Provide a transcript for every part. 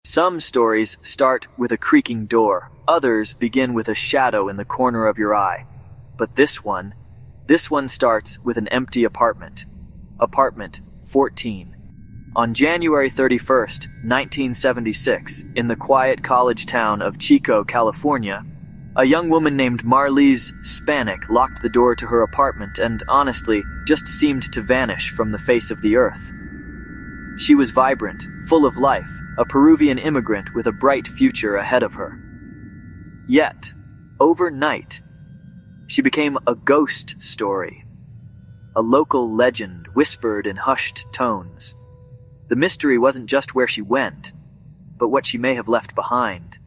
Some stories start with a creaking door. Others begin with a shadow in the corner of your eye. But this one starts with an empty apartment. Apartment 14. On January 31st, 1976, in the quiet college town of Chico, California, a young woman named Marliz Spannhake locked the door to her apartment and, honestly, just seemed to vanish from the face of the earth. She was vibrant, full of life, a Peruvian immigrant with a bright future ahead of her. Yet, overnight, she became a ghost story, a local legend whispered in hushed tones. The mystery wasn't just where she went, but what she may have left behind.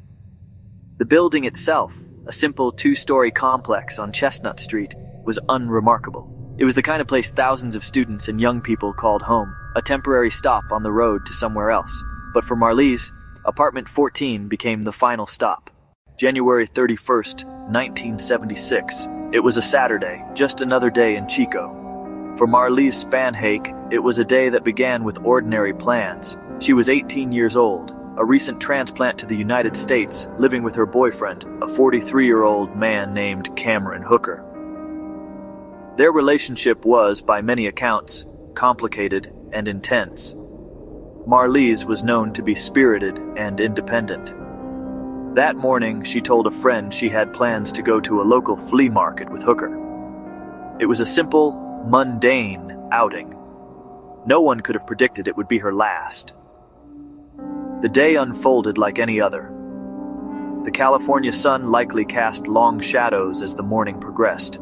The building itself, a simple two-story complex on Chestnut Street, was unremarkable. It was the kind of place thousands of students and young people called home, a temporary stop on the road to somewhere else. But for Marliz, apartment 14 became the final stop. January 31st, 1976. It was a Saturday, just another day in Chico. For Marliz Spannhake, it was a day that began with ordinary plans. She was 18 years old, a recent transplant to the United States, living with her boyfriend, a 43-year-old man named Cameron Hooker. Their relationship was, by many accounts, complicated and intense. Marliz was known to be spirited and independent. That morning, she told a friend she had plans to go to a local flea market with Hooker. It was a simple, mundane outing. No one could have predicted it would be her last. The day unfolded like any other. The California sun likely cast long shadows as the morning progressed.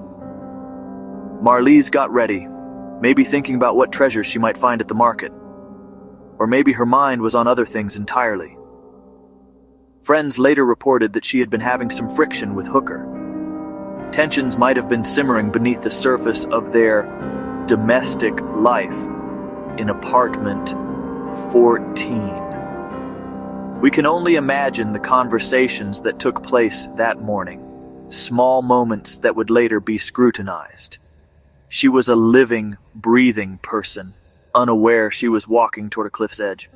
Marliz got ready, maybe thinking about what treasures she might find at the market. Or maybe her mind was on other things entirely. Friends later reported that she had been having some friction with Hooker. Tensions might have been simmering beneath the surface of their domestic life in apartment 14. We can only imagine the conversations that took place that morning, small moments that would later be scrutinized. She was a living, breathing person, unaware she was walking toward a cliff's edge.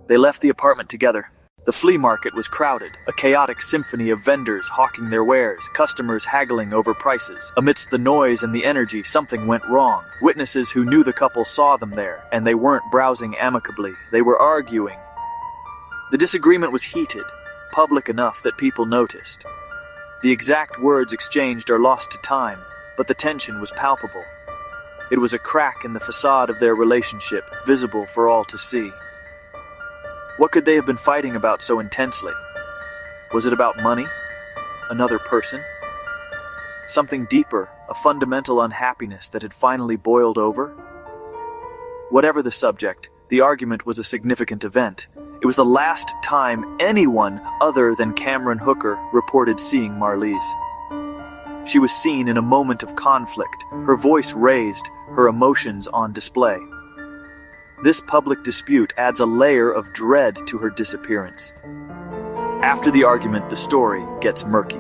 They left the apartment together. The flea market was crowded, a chaotic symphony of vendors hawking their wares, customers haggling over prices. Amidst the noise and the energy, something went wrong. Witnesses who knew the couple saw them there, and they weren't browsing amicably. They were arguing. The disagreement was heated, public enough that people noticed. The exact words exchanged are lost to time, but the tension was palpable. It was a crack in the facade of their relationship, visible for all to see. What could they have been fighting about so intensely? Was it about money? Another person? Something deeper, a fundamental unhappiness that had finally boiled over? Whatever the subject, the argument was a significant event. It was the last time anyone other than Cameron Hooker reported seeing Marliz. She was seen in a moment of conflict, her voice raised, her emotions on display. This public dispute adds a layer of dread to her disappearance. After the argument, the story gets murky.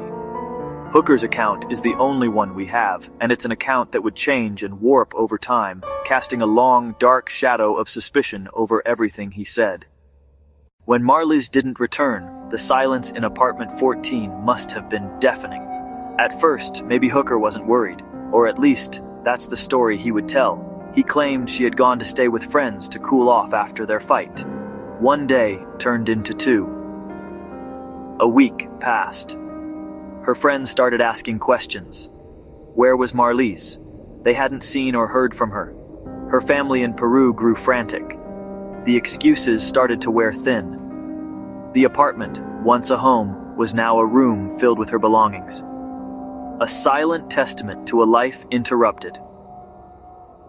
Hooker's account is the only one we have, and it's an account that would change and warp over time, casting a long, dark shadow of suspicion over everything he said. When Marliz didn't return, the silence in apartment 14 must have been deafening. At first, maybe Hooker wasn't worried, or at least, that's the story he would tell. He claimed she had gone to stay with friends to cool off after their fight. One day turned into two. A week passed. Her friends started asking questions. Where was Marliz? They hadn't seen or heard from her. Her family in Peru grew frantic. The excuses started to wear thin. The apartment, once a home, was now a room filled with her belongings. A silent testament to a life interrupted.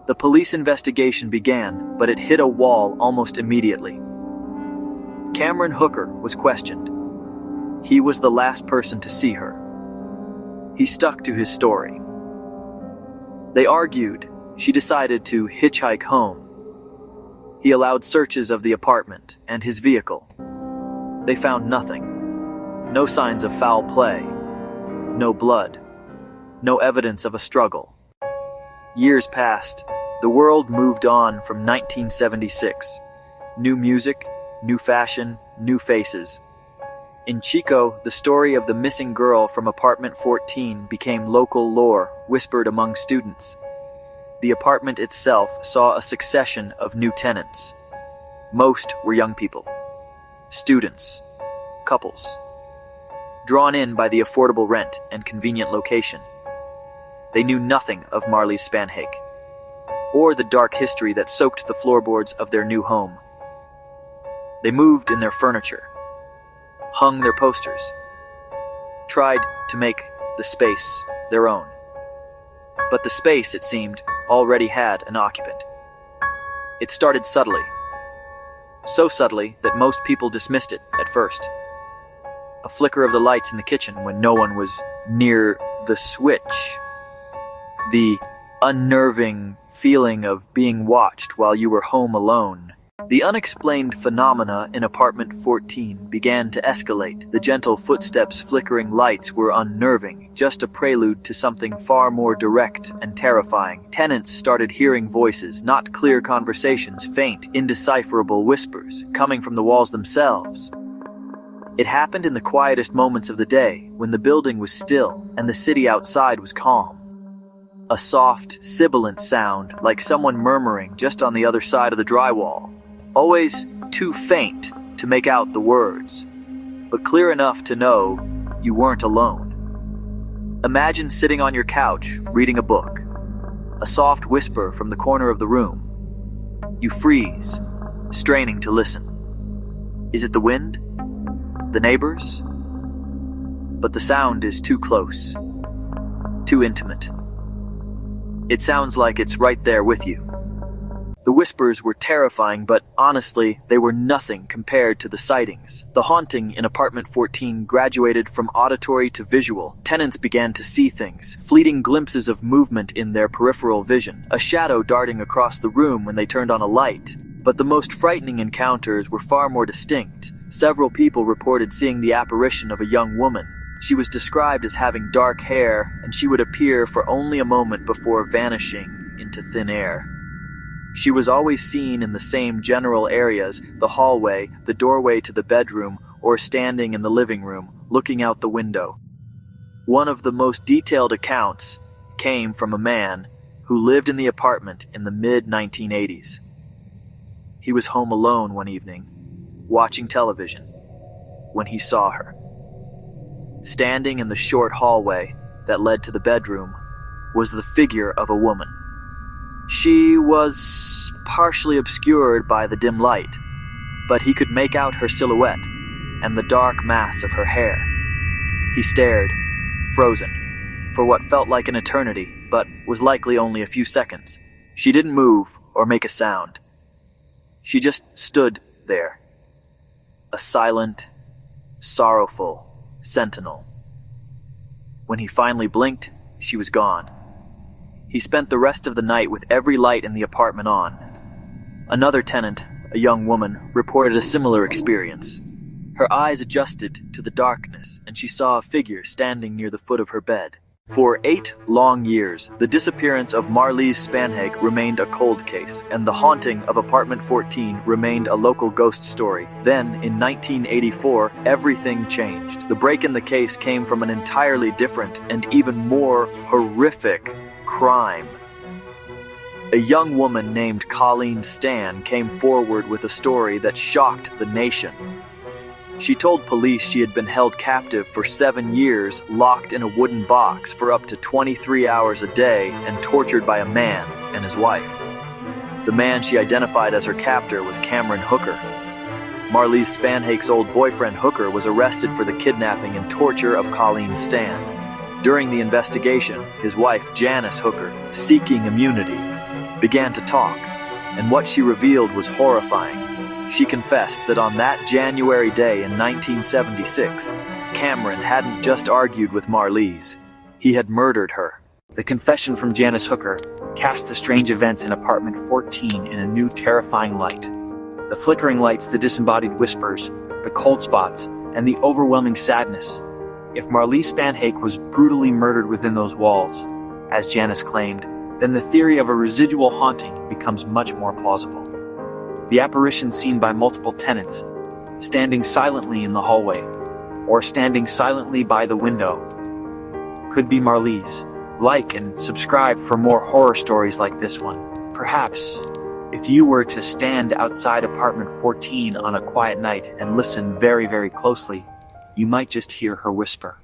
The police investigation began, but it hit a wall almost immediately. Cameron Hooker was questioned. He was the last person to see her. He stuck to his story. They argued. She decided to hitchhike home. He allowed searches of the apartment and his vehicle. They found nothing. No signs of foul play. No blood. No evidence of a struggle. Years passed. The world moved on from 1976. New music, new fashion, new faces. In Chico, the story of the missing girl from apartment 14 became local lore, whispered among students. The apartment itself saw a succession of new tenants. Most were young people, students, couples, drawn in by the affordable rent and convenient location. They knew nothing of Marliz Spannhake, or the dark history that soaked the floorboards of their new home. They moved in their furniture, hung their posters, tried to make the space their own. But the space, it seemed, already had an occupant. It started subtly, so subtly that most people dismissed it at first. A flicker of the lights in the kitchen when no one was near the switch. The unnerving feeling of being watched while you were home alone. The unexplained phenomena in apartment 14 began to escalate. The gentle footsteps, flickering lights were unnerving, just a prelude to something far more direct and terrifying. Tenants started hearing voices, not clear conversations, faint, indecipherable whispers, coming from the walls themselves. It happened in the quietest moments of the day, when the building was still and the city outside was calm. A soft, sibilant sound, like someone murmuring just on the other side of the drywall. Always too faint to make out the words, but clear enough to know you weren't alone. Imagine sitting on your couch, reading a book. A soft whisper from the corner of the room. You freeze, straining to listen. Is it the wind? The neighbors? But the sound is too close, too intimate. It sounds like it's right there with you. The whispers were terrifying, but honestly, they were nothing compared to the sightings. The haunting in apartment 14 graduated from auditory to visual. Tenants began to see things, fleeting glimpses of movement in their peripheral vision, a shadow darting across the room when they turned on a light. But the most frightening encounters were far more distinct. Several people reported seeing the apparition of a young woman. She was described as having dark hair, and she would appear for only a moment before vanishing into thin air. She was always seen in the same general areas, the hallway, the doorway to the bedroom, or standing in the living room, looking out the window. One of the most detailed accounts came from a man who lived in the apartment in the mid-1980s. He was home alone one evening, watching television, when he saw her. Standing in the short hallway that led to the bedroom was the figure of a woman. She was partially obscured by the dim light, but he could make out her silhouette and the dark mass of her hair. He stared, frozen, for what felt like an eternity, but was likely only a few seconds. She didn't move or make a sound. She just stood there, a silent, sorrowful sentinel. When he finally blinked, she was gone. He spent the rest of the night with every light in the apartment on. Another tenant, a young woman, reported a similar experience. Her eyes adjusted to the darkness, and she saw a figure standing near the foot of her bed. For 8 long years, the disappearance of Marliz Spannhake remained a cold case, and the haunting of apartment 14 remained a local ghost story. Then, in 1984, everything changed. The break in the case came from an entirely different and even more horrific crime. A young woman named Colleen Stan came forward with a story that shocked the nation. She told police she had been held captive for 7 years, locked in a wooden box for up to 23 hours a day, and tortured by a man and his wife. The man she identified as her captor was Cameron Hooker. Marliz Spannhake's old boyfriend Hooker was arrested for the kidnapping and torture of Colleen Stan. During the investigation, his wife Janice Hooker, seeking immunity, began to talk, and what she revealed was horrifying. She confessed that on that January day in 1976, Cameron hadn't just argued with Marliz, he had murdered her. The confession from Janice Hooker cast the strange events in apartment 14 in a new terrifying light. The flickering lights, the disembodied whispers, the cold spots, and the overwhelming sadness. If Marliz Spannhake was brutally murdered within those walls, as Janice claimed, then the theory of a residual haunting becomes much more plausible. The apparition seen by multiple tenants, standing silently in the hallway, or standing silently by the window. Could be Marliz. Like and subscribe for more horror stories like this one. Perhaps, if you were to stand outside apartment 14 on a quiet night and listen very, very closely, you might just hear her whisper.